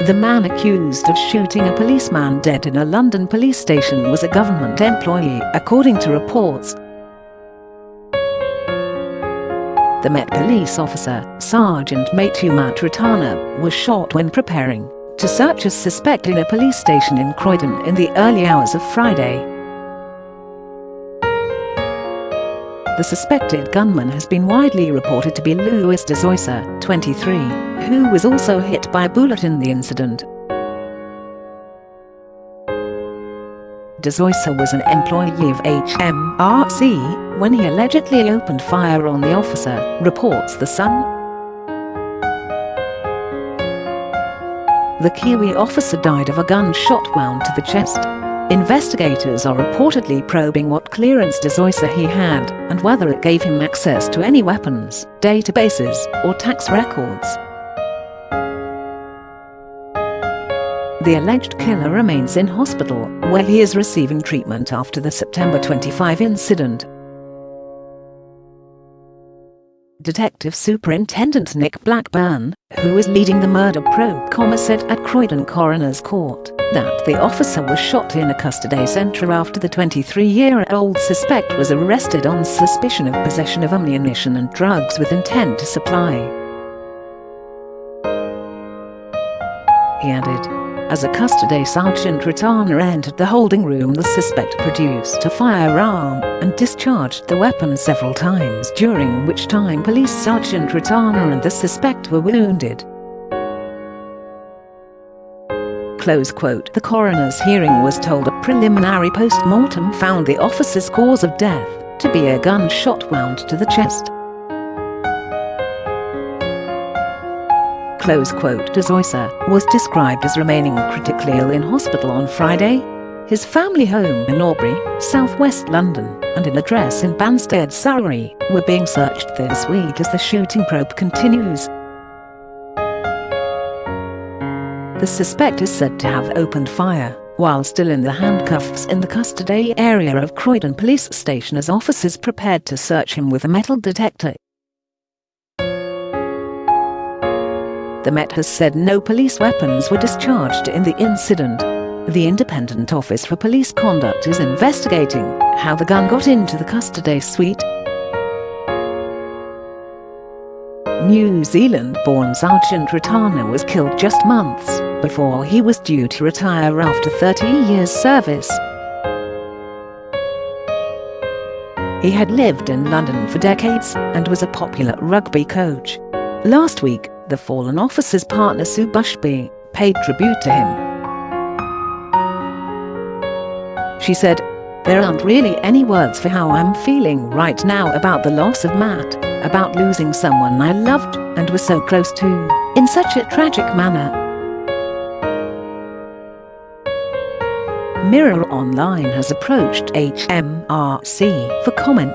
The man accused of shooting a policeman dead in a London police station was a government employee, according to reports. The Met police officer, Sgt Matiu Matt Ratana, was shot when preparing to search a suspect in a police station in Croydon in the early hours of Friday. The suspected gunman has been widely reported to be Louis De Zoysa, 23, who was also hit by a bullet in the incident. De Zoysa was an employee of HMRC when he allegedly opened fire on the officer, reports The Sun. The Kiwi officer died of a gunshot wound to the chest. Investigators are reportedly probing what clearance De Zoysa he had and whether it gave him access to any weapons, databases, or tax records. The alleged killer remains in hospital, where he is receiving treatment after the September 25 incident. Detective Superintendent Nick Blackburn, who is leading the murder probe, said at Croydon Coroner's Court that the officer was shot in a custody centre after the 23-year-old suspect was arrested on suspicion of possession of ammunition and drugs with intent to supply. He added, as a custody Sgt Ratana entered the holding room, the suspect produced a firearm and discharged the weapon several times, during which time Police Sgt Ratana and the suspect were wounded. Close quote. The coroner's hearing was told a preliminary post-mortem found the officer's cause of death to be a gunshot wound to the chest. Close quote. De Zoysa was described as remaining critically ill in hospital on Friday. His family home in Norbury, southwest London, and an address in Banstead, Surrey, were being searched this week as the shooting probe continues. The suspect is said to have opened fire while still in the handcuffs in the custody area of Croydon Police Station as officers prepared to search him with a metal detector. The Met has said no police weapons were discharged in the incident. The Independent Office for Police Conduct is investigating how the gun got into the custody suite. New Zealand-born Sgt Ratana was killed just months before he was due to retire after 30 years service. He had lived in London for decades and was a popular rugby coach. Last week, the fallen officer's partner Su Bushby paid tribute to him. She said, "There aren't really any words for how I'm feeling right now about the loss of Matt, about losing someone I loved and was so close to, in such a tragic manner." Mirror Online has approached HMRC for comment.